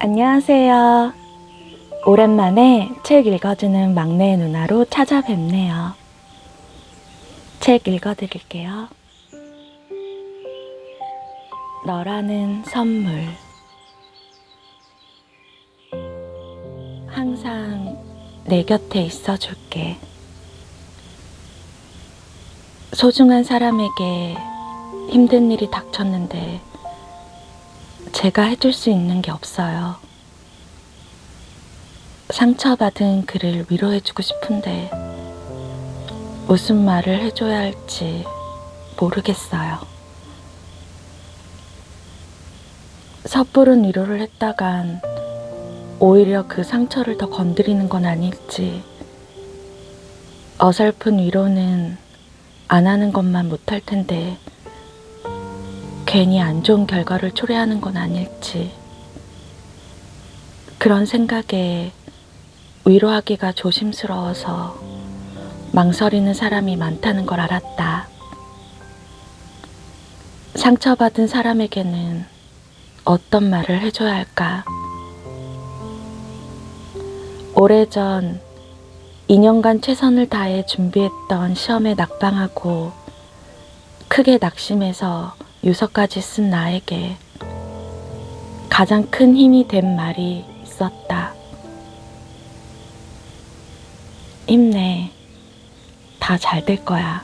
안녕하세요. 오랜만에 책 읽어주는 막내 누나로 찾아뵙네요. 책 읽어드릴게요. 너라는 선물. 항상 내 곁에 있어줄게. 소중한 사람에게 힘든 일이 닥쳤는데 제가 해줄 수 있는 게 없어요. 상처받은 그를 위로해주고 싶은데 무슨 말을 해줘야 할지 모르겠어요. 섣부른 위로를 했다간 오히려 그 상처를 더 건드리는 건 아닐지, 어설픈 위로는 안 하는 것만 못할 텐데 괜히 안 좋은 결과를 초래하는 건 아닐지, 그런 생각에 위로하기가 조심스러워서 망설이는 사람이 많다는 걸 알았다. 상처받은 사람에게는 어떤 말을 해줘야 할까? 오래전 2년간 최선을 다해 준비했던 시험에 낙방하고 크게 낙심해서 유서까지 쓴 나에게 가장 큰 힘이 된 말이 있었다. 힘내. 다 잘 될 거야.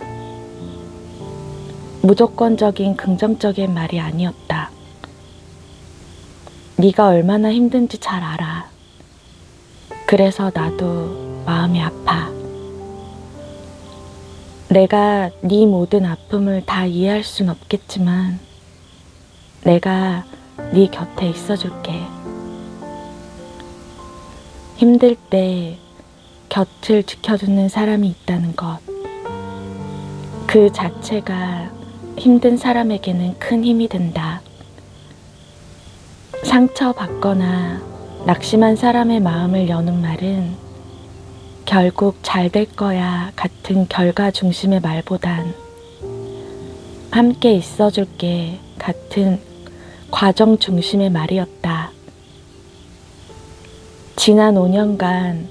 무조건적인 긍정적인 말이 아니었다. 네가 얼마나 힘든지 잘 알아. 그래서 나도 마음이 아파. 내가 네 모든 아픔을 다 이해할 순 없겠지만 내가 네 곁에 있어줄게. 힘들 때 곁을 지켜주는 사람이 있다는 것, 그 자체가 힘든 사람에게는 큰 힘이 된다. 상처받거나 낙심한 사람의 마음을 여는 말은 결국 잘 될 거야 같은 결과 중심의 말보단 함께 있어줄게 같은 과정 중심의 말이었다. 지난 5년간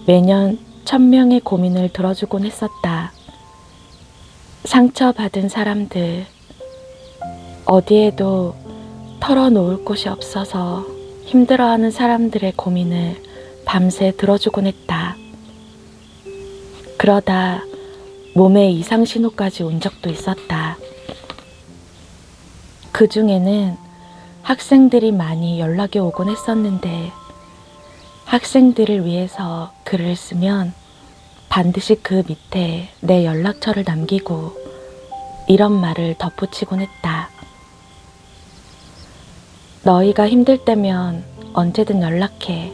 매년 1000명의 고민을 들어주곤 했었다. 상처받은 사람들, 어디에도 털어놓을 곳이 없어서 힘들어하는 사람들의 고민을 밤새 들어주곤 했다. 그러다 몸에 이상 신호까지 온 적도 있었다. 그 중에는 학생들이 많이 연락이 오곤 했었는데 학생들을 위해서 글을 쓰면 반드시 그 밑에 내 연락처를 남기고 이런 말을 덧붙이곤 했다. 너희가 힘들 때면 언제든 연락해.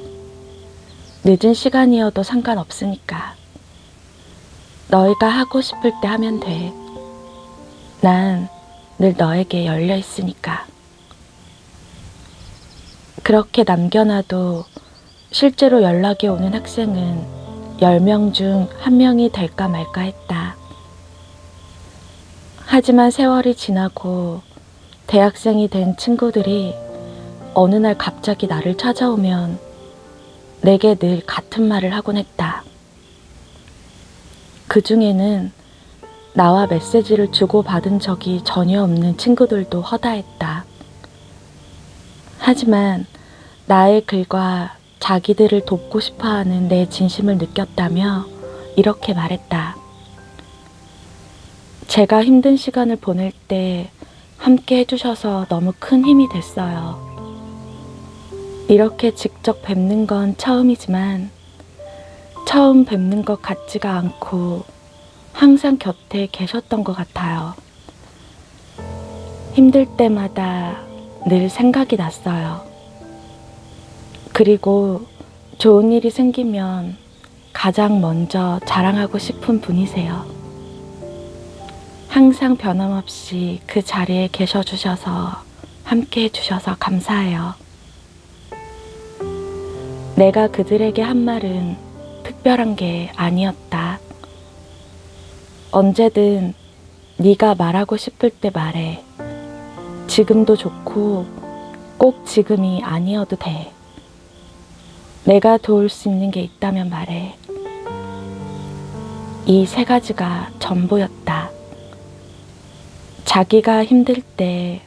늦은 시간이어도 상관없으니까. 너희가 하고 싶을 때 하면 돼. 난 늘 너에게 열려 있으니까. 그렇게 남겨놔도 실제로 연락이 오는 학생은 10명 중 1명이 될까 말까 했다. 하지만 세월이 지나고 대학생이 된 친구들이 어느 날 갑자기 나를 찾아오면 내게 늘 같은 말을 하곤 했다. 그 중에는 나와 메시지를 주고받은 적이 전혀 없는 친구들도 허다했다. 하지만 나의 글과 자기들을 돕고 싶어하는 내 진심을 느꼈다며 이렇게 말했다. 제가 힘든 시간을 보낼 때 함께 해주셔서 너무 큰 힘이 됐어요. 이렇게 직접 뵙는 건 처음이지만 처음 뵙는 것 같지가 않고 항상 곁에 계셨던 것 같아요. 힘들 때마다 늘 생각이 났어요. 그리고 좋은 일이 생기면 가장 먼저 자랑하고 싶은 분이세요. 항상 변함없이 그 자리에 계셔 주셔서 함께 해주셔서 감사해요. 내가 그들에게 한 말은 특별한 게 아니었다. 언제든 네가 말하고 싶을 때 말해. 지금도 좋고 꼭 지금이 아니어도 돼. 내가 도울 수 있는 게 있다면 말해. 이 세 가지가 전부였다. 자기가 힘들 때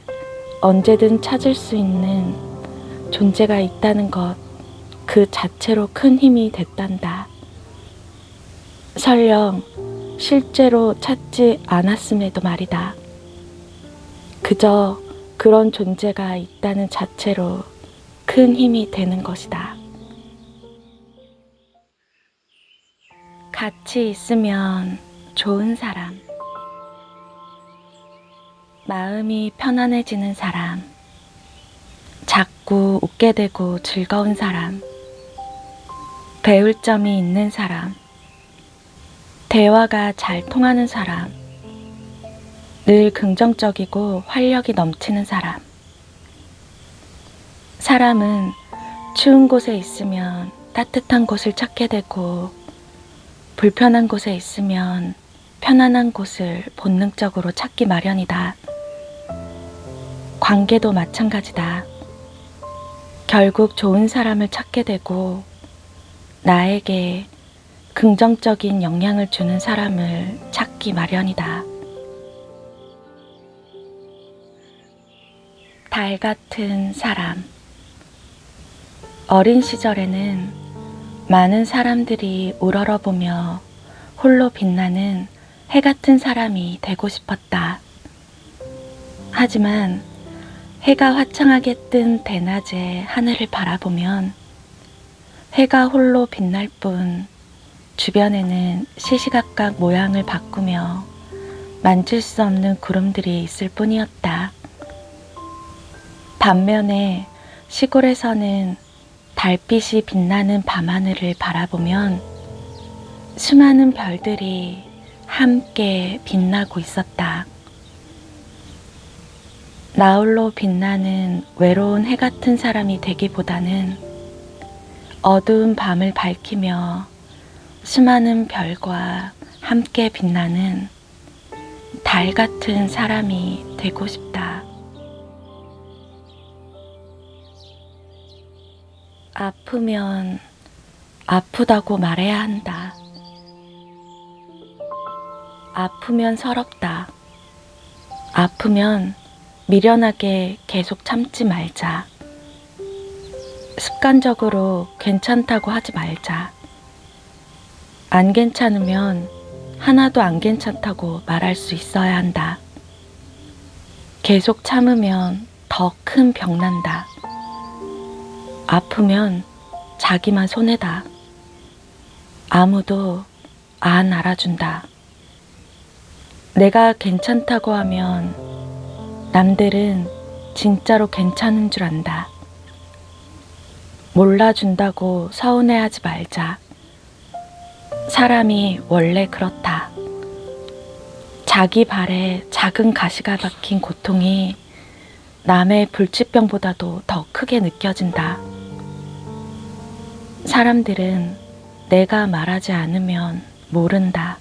언제든 찾을 수 있는 존재가 있다는 것 그 자체로 큰 힘이 됐단다. 설령 실제로 찾지 않았음에도 말이다. 그저 그런 존재가 있다는 자체로 큰 힘이 되는 것이다. 같이 있으면 좋은 사람, 마음이 편안해지는 사람, 자꾸 웃게 되고 즐거운 사람, 배울 점이 있는 사람, 대화가 잘 통하는 사람, 늘 긍정적이고 활력이 넘치는 사람. 사람은 추운 곳에 있으면 따뜻한 곳을 찾게 되고 불편한 곳에 있으면 편안한 곳을 본능적으로 찾기 마련이다. 관계도 마찬가지다. 결국 좋은 사람을 찾게 되고 나에게 긍정적인 영향을 주는 사람을 찾기 마련이다. 달 같은 사람. 어린 시절에는 많은 사람들이 우러러보며 홀로 빛나는 해 같은 사람이 되고 싶었다. 하지만 해가 화창하게 뜬 대낮에 하늘을 바라보면 해가 홀로 빛날 뿐 주변에는 시시각각 모양을 바꾸며 만질 수 없는 구름들이 있을 뿐이었다. 반면에 시골에서는 달빛이 빛나는 밤하늘을 바라보면 수많은 별들이 함께 빛나고 있었다. 나홀로 빛나는 외로운 해 같은 사람이 되기보다는 어두운 밤을 밝히며 수많은 별과 함께 빛나는 달 같은 사람이 되고 싶다. 아프면 아프다고 말해야 한다. 아프면 서럽다. 아프면 미련하게 계속 참지 말자. 습관적으로 괜찮다고 하지 말자. 안 괜찮으면 하나도 안 괜찮다고 말할 수 있어야 한다. 계속 참으면 더 큰 병 난다. 아프면 자기만 손해다. 아무도 안 알아준다. 내가 괜찮다고 하면 남들은 진짜로 괜찮은 줄 안다. 몰라준다고 서운해하지 말자. 사람이 원래 그렇다. 자기 발에 작은 가시가 박힌 고통이 남의 불치병보다도 더 크게 느껴진다. 사람들은 내가 말하지 않으면 모른다.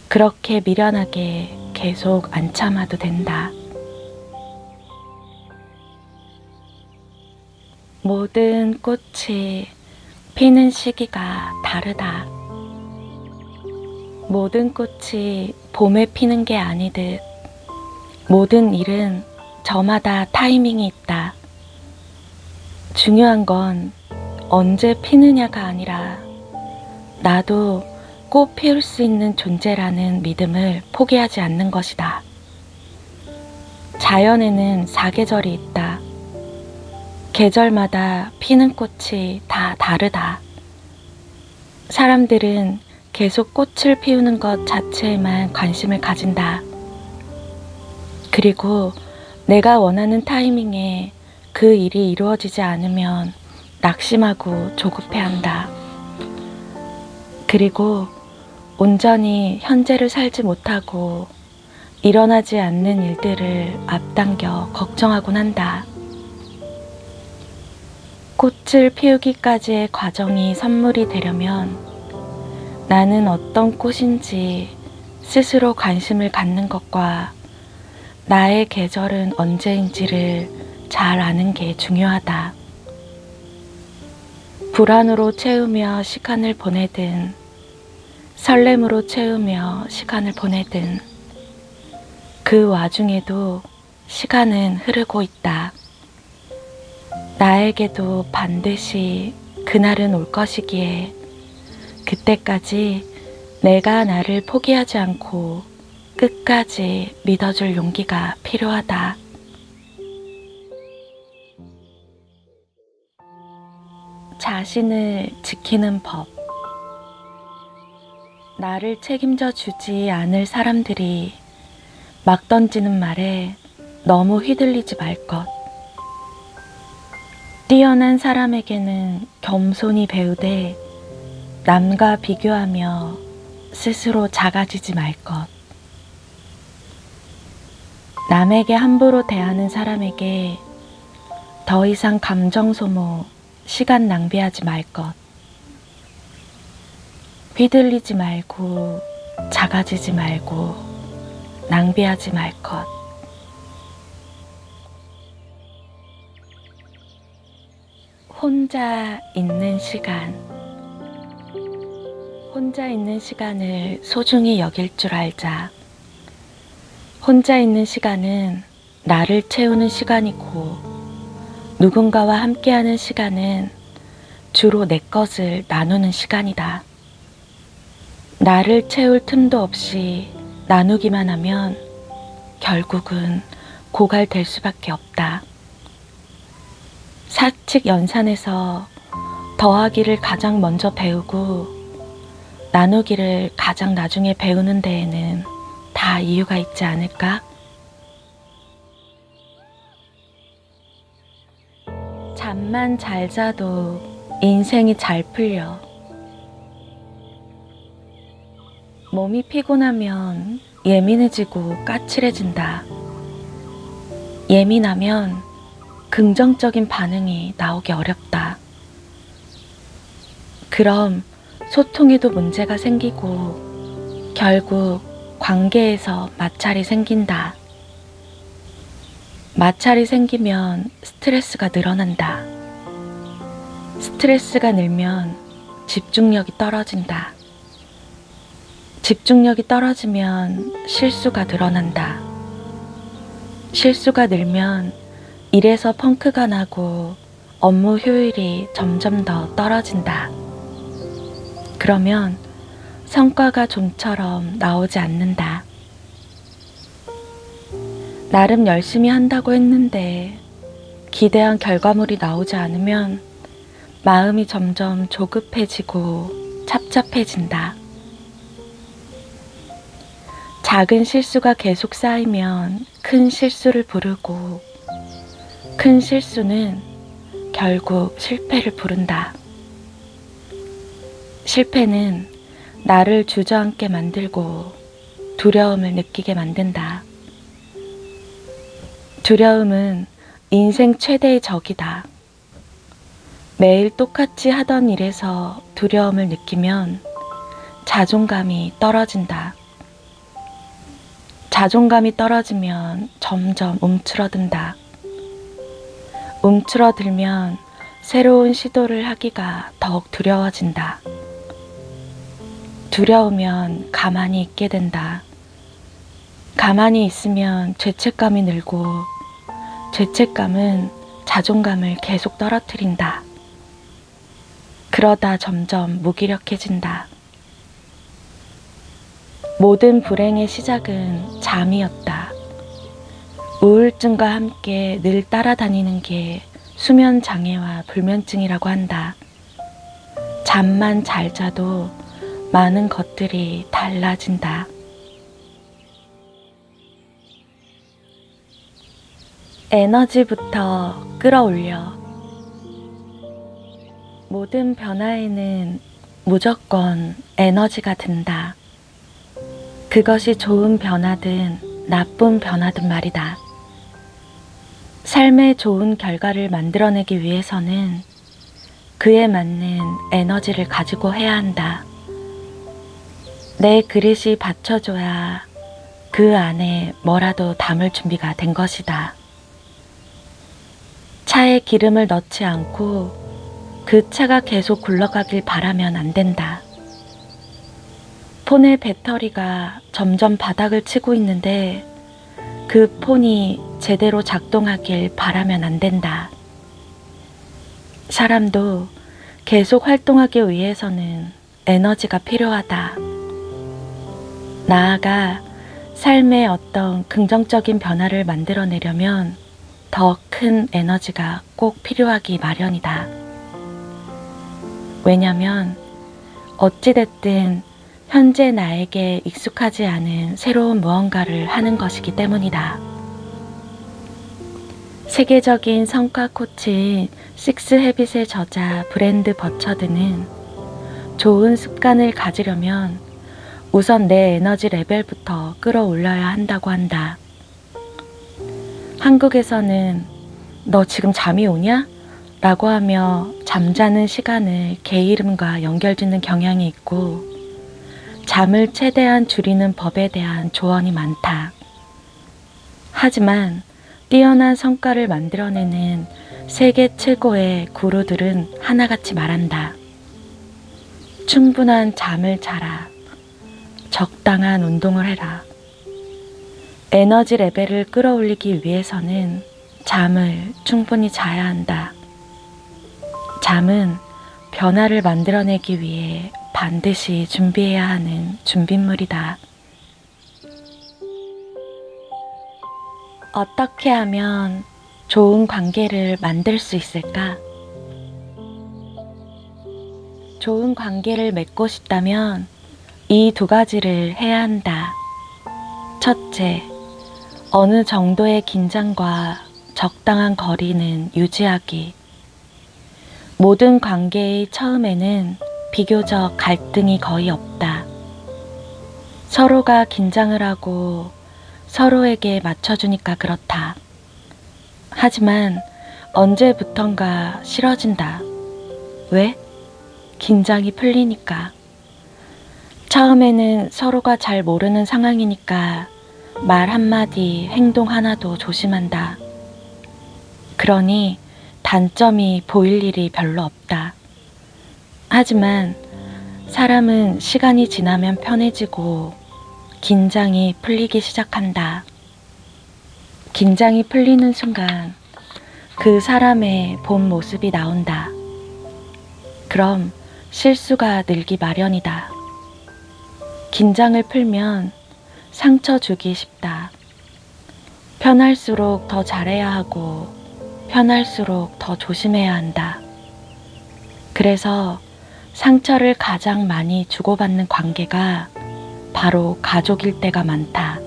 그렇게 미련하게 계속 안 참아도 된다. 모든 꽃이 피는 시기가 다르다. 모든 꽃이 봄에 피는 게 아니듯 모든 일은 저마다 타이밍이 있다. 중요한 건 언제 피느냐가 아니라 나도 꽃 피울 수 있는 존재라는 믿음을 포기하지 않는 것이다. 자연에는 사계절이 있다. 계절마다 피는 꽃이 다 다르다. 사람들은 계속 꽃을 피우는 것 자체에만 관심을 가진다. 그리고 내가 원하는 타이밍에 그 일이 이루어지지 않으면 낙심하고 조급해한다. 그리고 온전히 현재를 살지 못하고 일어나지 않는 일들을 앞당겨 걱정하곤 한다. 꽃을 피우기까지의 과정이 선물이 되려면 나는 어떤 꽃인지 스스로 관심을 갖는 것과 나의 계절은 언제인지를 잘 아는 게 중요하다. 불안으로 채우며 시간을 보내든 설렘으로 채우며 시간을 보내든 그 와중에도 시간은 흐르고 있다. 나에게도 반드시 그날은 올 것이기에 그때까지 내가 나를 포기하지 않고 끝까지 믿어줄 용기가 필요하다. 자신을 지키는 법. 나를 책임져 주지 않을 사람들이 막 던지는 말에 너무 휘둘리지 말 것. 뛰어난 사람에게는 겸손히 배우되 남과 비교하며 스스로 작아지지 말 것. 남에게 함부로 대하는 사람에게 더 이상 감정 소모, 시간 낭비하지 말 것. 휘둘리지 말고, 작아지지 말고, 낭비하지 말 것. 혼자 있는 시간. 혼자 있는 시간을 소중히 여길 줄 알자. 혼자 있는 시간은 나를 채우는 시간이고, 누군가와 함께하는 시간은 주로 내 것을 나누는 시간이다. 나를 채울 틈도 없이 나누기만 하면 결국은 고갈될 수밖에 없다. 사칙 연산에서 더하기를 가장 먼저 배우고 나누기를 가장 나중에 배우는 데에는 다 이유가 있지 않을까? 잠만 잘 자도 인생이 잘 풀려. 몸이 피곤하면 예민해지고 까칠해진다. 예민하면 긍정적인 반응이 나오기 어렵다. 그럼 소통에도 문제가 생기고 결국 관계에서 마찰이 생긴다. 마찰이 생기면 스트레스가 늘어난다. 스트레스가 늘면 집중력이 떨어진다. 집중력이 떨어지면 실수가 늘어난다. 실수가 늘면 일에서 펑크가 나고 업무 효율이 점점 더 떨어진다. 그러면 성과가 좀처럼 나오지 않는다. 나름 열심히 한다고 했는데 기대한 결과물이 나오지 않으면 마음이 점점 조급해지고 착잡해진다. 작은 실수가 계속 쌓이면 큰 실수를 부르고 큰 실수는 결국 실패를 부른다. 실패는 나를 주저앉게 만들고 두려움을 느끼게 만든다. 두려움은 인생 최대의 적이다. 매일 똑같이 하던 일에서 두려움을 느끼면 자존감이 떨어진다. 자존감이 떨어지면 점점 움츠러든다. 움츠러들면 새로운 시도를 하기가 더욱 두려워진다. 두려우면 가만히 있게 된다. 가만히 있으면 죄책감이 늘고 죄책감은 자존감을 계속 떨어뜨린다. 그러다 점점 무기력해진다. 모든 불행의 시작은 잠이었다. 우울증과 함께 늘 따라다니는 게 수면 장애와 불면증이라고 한다. 잠만 잘 자도 많은 것들이 달라진다. 에너지부터 끌어올려. 모든 변화에는 무조건 에너지가 든다. 그것이 좋은 변화든 나쁜 변화든 말이다. 삶의 좋은 결과를 만들어내기 위해서는 그에 맞는 에너지를 가지고 해야 한다. 내 그릇이 받쳐줘야 그 안에 뭐라도 담을 준비가 된 것이다. 차에 기름을 넣지 않고 그 차가 계속 굴러가길 바라면 안 된다. 폰의 배터리가 점점 바닥을 치고 있는데 그 폰이 제대로 작동하길 바라면 안 된다. 사람도 계속 활동하기 위해서는 에너지가 필요하다. 나아가 삶의 어떤 긍정적인 변화를 만들어내려면 더 큰 에너지가 꼭 필요하기 마련이다. 왜냐면 어찌됐든 현재 나에게 익숙하지 않은 새로운 무언가를 하는 것이기 때문이다. 세계적인 성과 코치인 식스 헤빗의 저자 브랜드 버처드는 좋은 습관을 가지려면 우선 내 에너지 레벨부터 끌어올려야 한다고 한다. 한국에서는 너 지금 잠이 오냐? 라고 하며 잠자는 시간을 게으름과 연결짓는 경향이 있고 잠을 최대한 줄이는 법에 대한 조언이 많다. 하지만 뛰어난 성과를 만들어내는 세계 최고의 구루들은 하나같이 말한다. 충분한 잠을 자라. 적당한 운동을 해라. 에너지 레벨을 끌어올리기 위해서는 잠을 충분히 자야 한다. 잠은 변화를 만들어내기 위해 반드시 준비해야 하는 준비물이다. 어떻게 하면 좋은 관계를 만들 수 있을까? 좋은 관계를 맺고 싶다면 이 두 가지를 해야 한다. 첫째, 어느 정도의 긴장과 적당한 거리는 유지하기. 모든 관계의 처음에는 비교적 갈등이 거의 없다. 서로가 긴장을 하고 서로에게 맞춰주니까 그렇다. 하지만 언제부턴가 싫어진다. 왜? 긴장이 풀리니까. 처음에는 서로가 잘 모르는 상황이니까 말 한마디, 행동 하나도 조심한다. 그러니 단점이 보일 일이 별로 없다. 하지만 사람은 시간이 지나면 편해지고 긴장이 풀리기 시작한다. 긴장이 풀리는 순간 그 사람의 본 모습이 나온다. 그럼 실수가 늘기 마련이다. 긴장을 풀면 상처 주기 쉽다. 편할수록 더 잘해야 하고 편할수록 더 조심해야 한다. 그래서 상처를 가장 많이 주고받는 관계가 바로 가족일 때가 많다.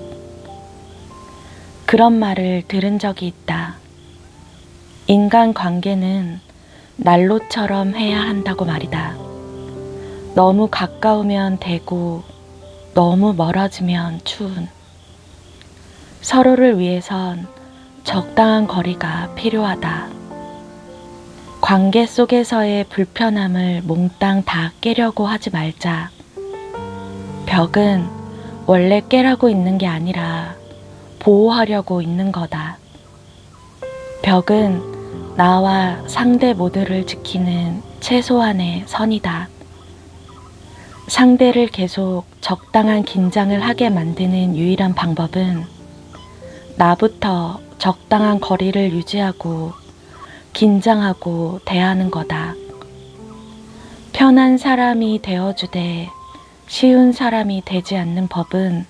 그런 말을 들은 적이 있다. 인간 관계는 난로처럼 해야 한다고 말이다. 너무 가까우면 대고 너무 멀어지면 추운. 서로를 위해선 적당한 거리가 필요하다. 관계 속에서의 불편함을 몽땅 다 깨려고 하지 말자. 벽은 원래 깨라고 있는 게 아니라 보호하려고 있는 거다. 벽은 나와 상대 모두를 지키는 최소한의 선이다. 상대를 계속 적당한 긴장을 하게 만드는 유일한 방법은 나부터 적당한 거리를 유지하고 긴장하고 대하는 거다. 편한 사람이 되어주되 쉬운 사람이 되지 않는 법은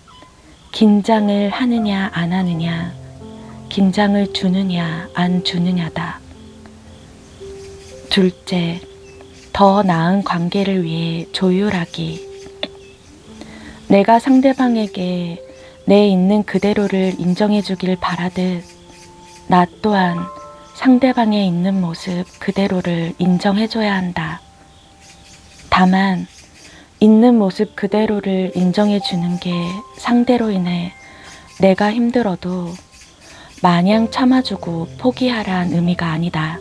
긴장을 하느냐 안 하느냐, 긴장을 주느냐 안 주느냐다. 둘째, 더 나은 관계를 위해 조율하기. 내가 상대방에게 내 있는 그대로를 인정해 주길 바라듯 나 또한 상대방의 있는 모습 그대로를 인정해 줘야 한다. 다만 있는 모습 그대로를 인정해 주는 게 상대로 인해 내가 힘들어도 마냥 참아주고 포기하란 의미가 아니다.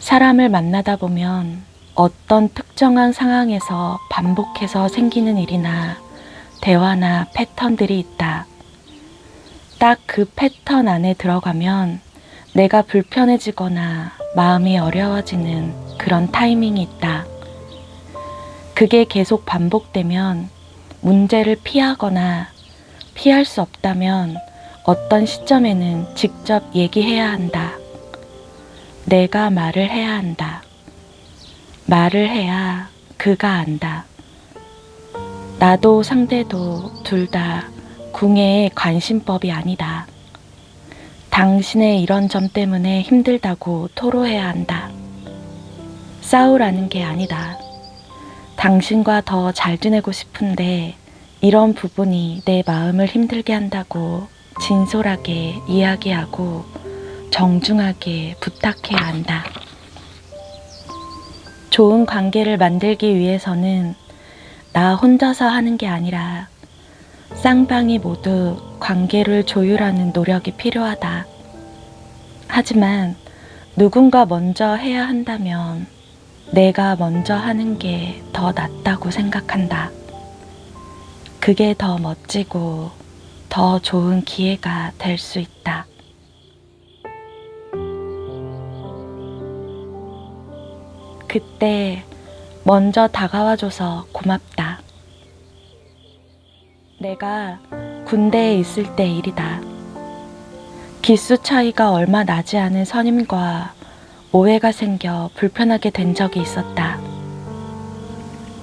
사람을 만나다 보면 어떤 특정한 상황에서 반복해서 생기는 일이나 대화나 패턴들이 있다. 딱 그 패턴 안에 들어가면 내가 불편해지거나 마음이 어려워지는 그런 타이밍이 있다. 그게 계속 반복되면 문제를 피하거나 피할 수 없다면 어떤 시점에는 직접 얘기해야 한다. 내가 말을 해야 한다. 말을 해야 그가 안다. 나도 상대도 둘 다 궁예의 관심법이 아니다. 당신의 이런 점 때문에 힘들다고 토로해야 한다. 싸우라는 게 아니다. 당신과 더 잘 지내고 싶은데 이런 부분이 내 마음을 힘들게 한다고 진솔하게 이야기하고 정중하게 부탁해야 한다. 좋은 관계를 만들기 위해서는 나 혼자서 하는 게 아니라 쌍방이 모두 관계를 조율하는 노력이 필요하다. 하지만 누군가 먼저 해야 한다면 내가 먼저 하는 게 더 낫다고 생각한다. 그게 더 멋지고 더 좋은 기회가 될 수 있다. 그때 먼저 다가와줘서 고맙다. 내가 군대에 있을 때 일이다. 기수 차이가 얼마 나지 않은 선임과 오해가 생겨 불편하게 된 적이 있었다.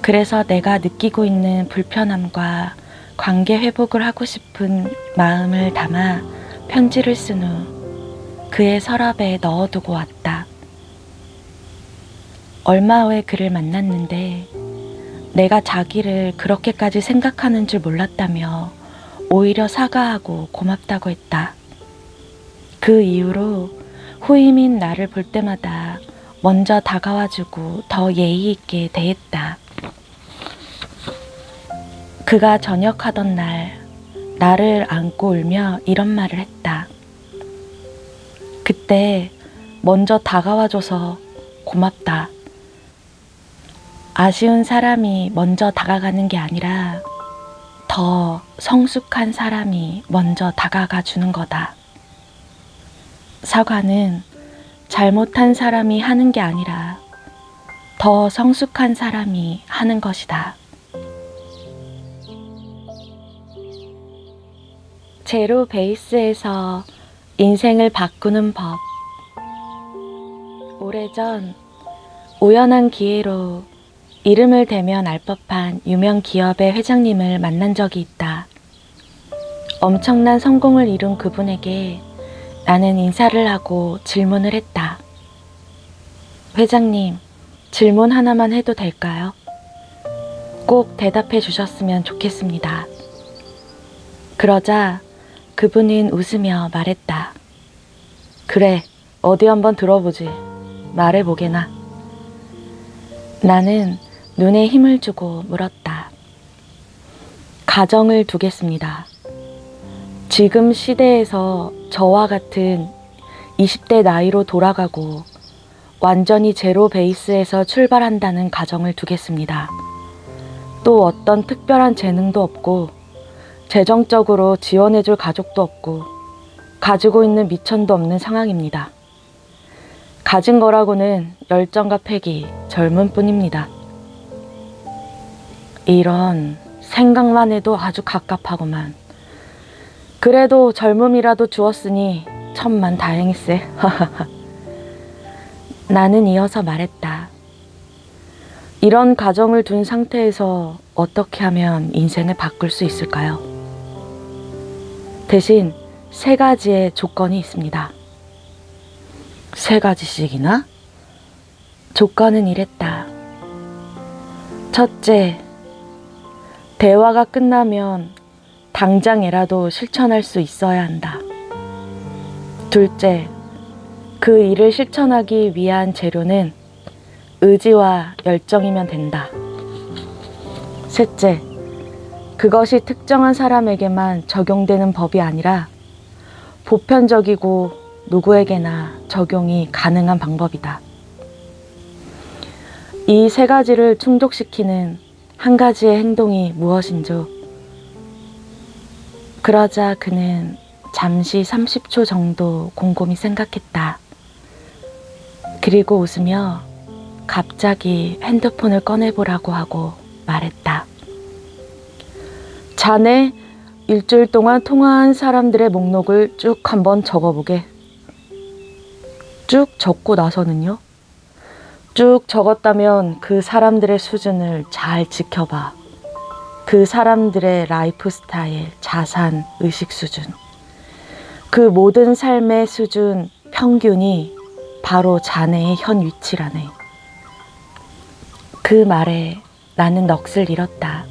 그래서 내가 느끼고 있는 불편함과 관계 회복을 하고 싶은 마음을 담아 편지를 쓴 후 그의 서랍에 넣어두고 왔다. 얼마 후에 그를 만났는데 내가 자기를 그렇게까지 생각하는 줄 몰랐다며 오히려 사과하고 고맙다고 했다. 그 이후로 후임인 나를 볼 때마다 먼저 다가와주고 더 예의 있게 대했다. 그가 전역하던 날 나를 안고 울며 이런 말을 했다. 그때 먼저 다가와줘서 고맙다. 아쉬운 사람이 먼저 다가가는 게 아니라 더 성숙한 사람이 먼저 다가가 주는 거다. 사과는 잘못한 사람이 하는 게 아니라 더 성숙한 사람이 하는 것이다. 제로 베이스에서 인생을 바꾸는 법. 오래전 우연한 기회로 이름을 대면 알 법한 유명 기업의 회장님을 만난 적이 있다. 엄청난 성공을 이룬 그분에게 나는 인사를 하고 질문을 했다. 회장님, 질문 하나만 해도 될까요? 꼭 대답해 주셨으면 좋겠습니다. 그러자 그분은 웃으며 말했다. 그래, 어디 한번 들어보지. 말해보게나. 나는 눈에 힘을 주고 물었다. 가정을 두겠습니다. 지금 시대에서 저와 같은 20대 나이로 돌아가고 완전히 제로 베이스에서 출발한다는 가정을 두겠습니다. 또 어떤 특별한 재능도 없고 재정적으로 지원해줄 가족도 없고 가지고 있는 미천도 없는 상황입니다. 가진 거라고는 열정과 패기, 젊은 뿐입니다. 이런 생각만 해도 아주 갑갑하구만. 그래도 젊음이라도 주었으니 천만 다행일세. 나는 이어서 말했다. 이런 가정을 둔 상태에서 어떻게 하면 인생을 바꿀 수 있을까요? 대신 3가지의 조건이 있습니다. 3가지씩이나? 조건은 이랬다. 첫째, 대화가 끝나면 당장이라도 실천할 수 있어야 한다. 둘째, 그 일을 실천하기 위한 재료는 의지와 열정이면 된다. 셋째, 그것이 특정한 사람에게만 적용되는 법이 아니라 보편적이고 누구에게나 적용이 가능한 방법이다. 이 3가지를 충족시키는 한 가지의 행동이 무엇인지. 그러자 그는 잠시 30초 정도 곰곰이 생각했다. 그리고 웃으며 갑자기 핸드폰을 꺼내보라고 하고 말했다. 자네 일주일 동안 통화한 사람들의 목록을 쭉 한번 적어보게. 쭉 적고 나서는요? 쭉 적었다면 그 사람들의 수준을 잘 지켜봐. 그 사람들의 라이프 스타일, 자산, 의식 수준. 그 모든 삶의 수준, 평균이 바로 자네의 현 위치라네. 그 말에 나는 넋을 잃었다.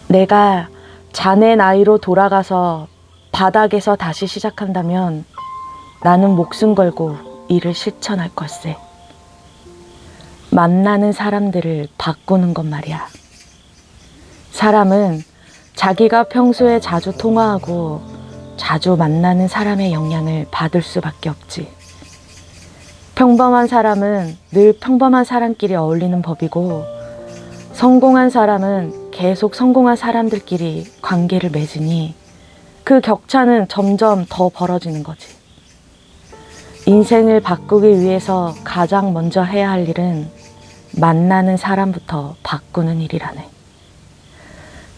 내가 자네 나이로 돌아가서 바닥에서 다시 시작한다면 나는 목숨 걸고 이를 실천할 걸세. 만나는 사람들을 바꾸는 것 말이야. 사람은 자기가 평소에 자주 통화하고 자주 만나는 사람의 영향을 받을 수밖에 없지. 평범한 사람은 늘 평범한 사람끼리 어울리는 법이고, 성공한 사람은 계속 성공한 사람들끼리 관계를 맺으니 그 격차는 점점 더 벌어지는 거지. 인생을 바꾸기 위해서 가장 먼저 해야 할 일은 만나는 사람부터 바꾸는 일이라네.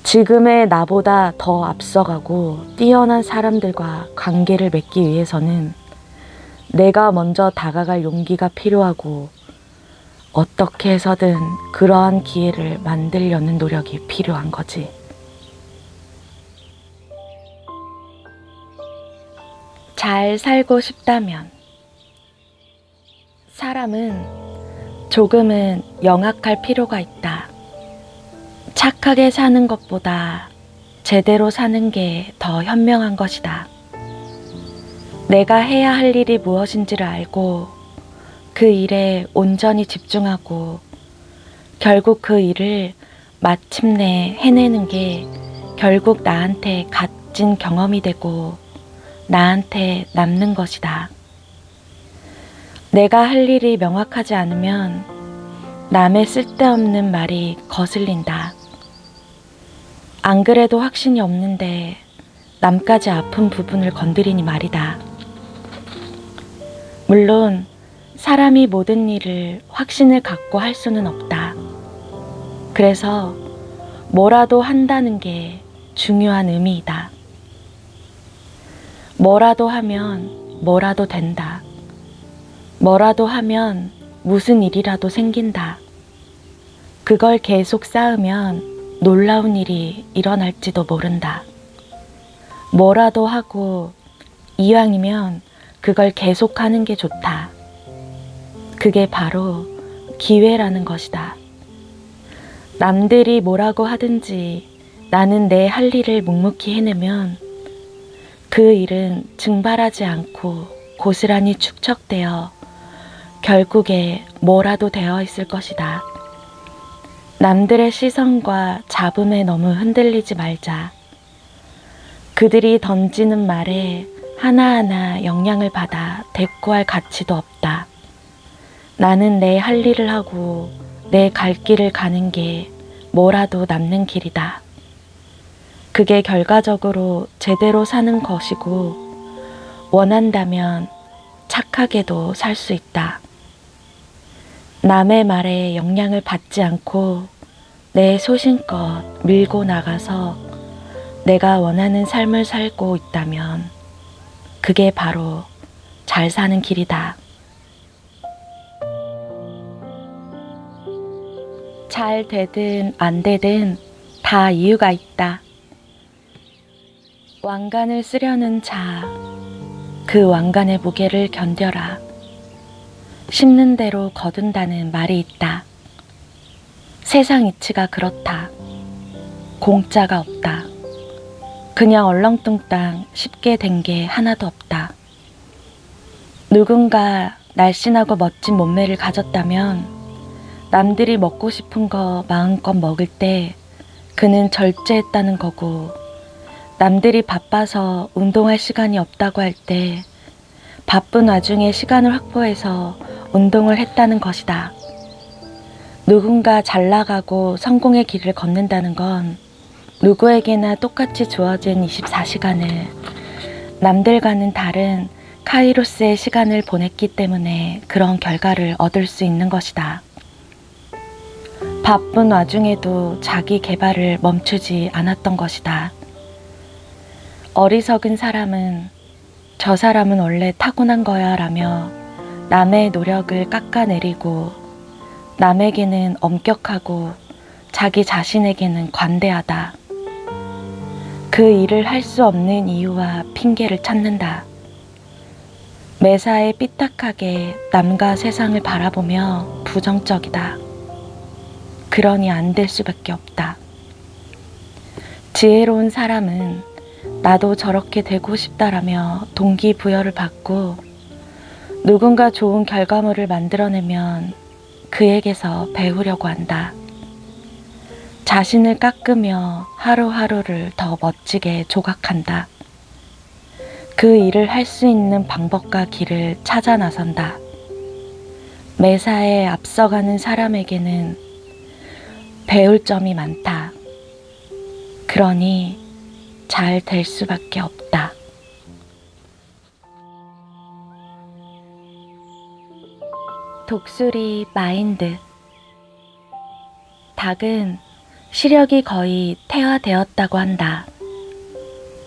지금의 나보다 더 앞서가고 뛰어난 사람들과 관계를 맺기 위해서는 내가 먼저 다가갈 용기가 필요하고, 어떻게 해서든 그러한 기회를 만들려는 노력이 필요한 거지. 잘 살고 싶다면 사람은 조금은 영악할 필요가 있다. 착하게 사는 것보다 제대로 사는 게 더 현명한 것이다. 내가 해야 할 일이 무엇인지를 알고 그 일에 온전히 집중하고 결국 그 일을 마침내 해내는 게 결국 나한테 값진 경험이 되고 나한테 남는 것이다. 내가 할 일이 명확하지 않으면 남의 쓸데없는 말이 거슬린다. 안 그래도 확신이 없는데 남까지 아픈 부분을 건드리니 말이다. 물론 사람이 모든 일을 확신을 갖고 할 수는 없다. 그래서 뭐라도 한다는 게 중요한 의미이다. 뭐라도 하면 뭐라도 된다. 뭐라도 하면 무슨 일이라도 생긴다. 그걸 계속 쌓으면 놀라운 일이 일어날지도 모른다. 뭐라도 하고 이왕이면 그걸 계속하는 게 좋다. 그게 바로 기회라는 것이다. 남들이 뭐라고 하든지 나는 내 할 일을 묵묵히 해내면 그 일은 증발하지 않고 고스란히 축적되어 결국에 뭐라도 되어 있을 것이다. 남들의 시선과 잡음에 너무 흔들리지 말자. 그들이 던지는 말에 하나하나 영향을 받아 대꾸할 가치도 없다. 나는 내 할 일을 하고 내 갈 길을 가는 게 뭐라도 남는 길이다. 그게 결과적으로 제대로 사는 것이고 원한다면 착하게도 살 수 있다. 남의 말에 영향을 받지 않고 내 소신껏 밀고 나가서 내가 원하는 삶을 살고 있다면 그게 바로 잘 사는 길이다. 잘 되든 안 되든 다 이유가 있다. 왕관을 쓰려는 자, 그 왕관의 무게를 견뎌라. 심는 대로 거둔다는 말이 있다. 세상 이치가 그렇다. 공짜가 없다. 그냥 얼렁뚱땅 쉽게 된 게 하나도 없다. 누군가 날씬하고 멋진 몸매를 가졌다면 남들이 먹고 싶은 거 마음껏 먹을 때 그는 절제했다는 거고, 남들이 바빠서 운동할 시간이 없다고 할 때 바쁜 와중에 시간을 확보해서 운동을 했다는 것이다. 누군가 잘 나가고 성공의 길을 걷는다는 건 누구에게나 똑같이 주어진 24시간을 남들과는 다른 카이로스의 시간을 보냈기 때문에 그런 결과를 얻을 수 있는 것이다. 바쁜 와중에도 자기 개발을 멈추지 않았던 것이다. 어리석은 사람은 저 사람은 원래 타고난 거야 라며 남의 노력을 깎아내리고 남에게는 엄격하고 자기 자신에게는 관대하다. 그 일을 할 수 없는 이유와 핑계를 찾는다. 매사에 삐딱하게 남과 세상을 바라보며 부정적이다. 그러니 안 될 수밖에 없다. 지혜로운 사람은 나도 저렇게 되고 싶다라며 동기부여를 받고 누군가 좋은 결과물을 만들어내면 그에게서 배우려고 한다. 자신을 깎으며 하루하루를 더 멋지게 조각한다. 그 일을 할 수 있는 방법과 길을 찾아 나선다. 매사에 앞서가는 사람에게는 배울 점이 많다. 그러니 잘 될 수밖에 없다. 독수리 마인드. 닭은 시력이 거의 퇴화되었다고 한다.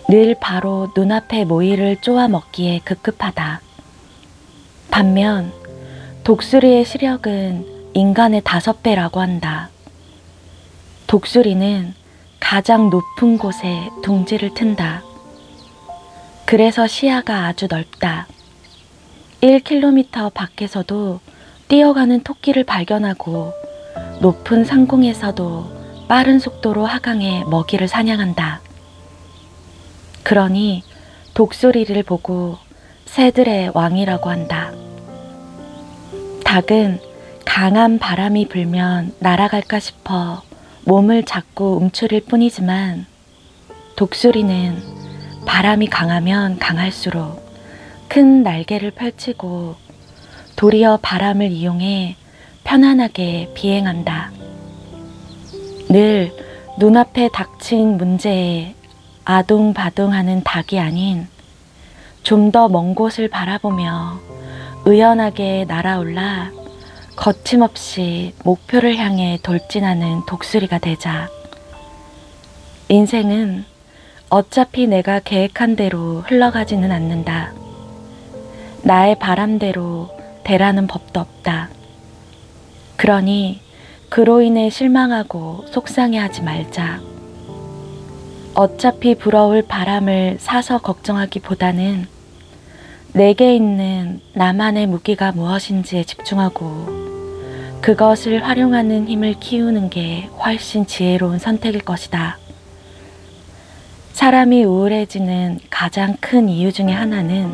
늘 바로 눈앞의 모이를 쪼아 먹기에 급급하다. 반면 독수리의 시력은 인간의 5배라고 한다. 독수리는 가장 높은 곳에 둥지를 튼다. 그래서 시야가 아주 넓다. 1km 밖에서도 뛰어가는 토끼를 발견하고 높은 상공에서도 빠른 속도로 하강해 먹이를 사냥한다. 그러니 독수리를 보고 새들의 왕이라고 한다. 닭은 강한 바람이 불면 날아갈까 싶어 몸을 자꾸 움츠릴 뿐이지만 독수리는 바람이 강하면 강할수록 큰 날개를 펼치고 도리어 바람을 이용해 편안하게 비행한다. 늘 눈앞에 닥친 문제에 아둥바둥하는 닭이 아닌 좀 더 먼 곳을 바라보며 의연하게 날아올라 거침없이 목표를 향해 돌진하는 독수리가 되자. 인생은 어차피 내가 계획한 대로 흘러가지는 않는다. 나의 바람대로 되라는 법도 없다. 그러니 그로 인해 실망하고 속상해하지 말자. 어차피 불어올 바람을 사서 걱정하기보다는 내게 있는 나만의 무기가 무엇인지에 집중하고 그것을 활용하는 힘을 키우는 게 훨씬 지혜로운 선택일 것이다. 사람이 우울해지는 가장 큰 이유 중에 하나는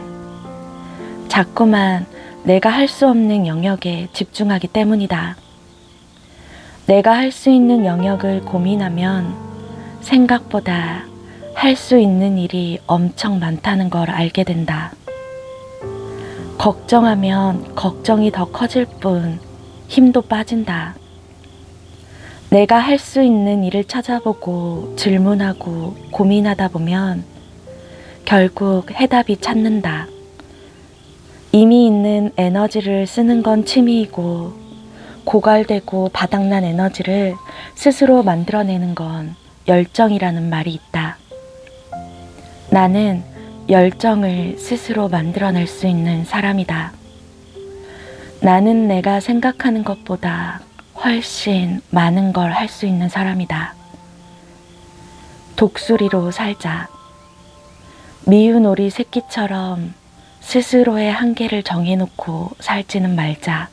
자꾸만 내가 할 수 없는 영역에 집중하기 때문이다. 내가 할 수 있는 영역을 고민하면 생각보다 할 수 있는 일이 엄청 많다는 걸 알게 된다. 걱정하면 걱정이 더 커질 뿐 힘도 빠진다. 내가 할 수 있는 일을 찾아보고 질문하고 고민하다 보면 결국 해답이 찾는다. 이미 있는 에너지를 쓰는 건 취미이고 고갈되고 바닥난 에너지를 스스로 만들어내는 건 열정이라는 말이 있다. 나는 열정을 스스로 만들어낼 수 있는 사람이다. 나는 내가 생각하는 것보다 훨씬 많은 걸 할 수 있는 사람이다. 독수리로 살자. 미운 오리 새끼처럼 스스로의 한계를 정해놓고 살지는 말자.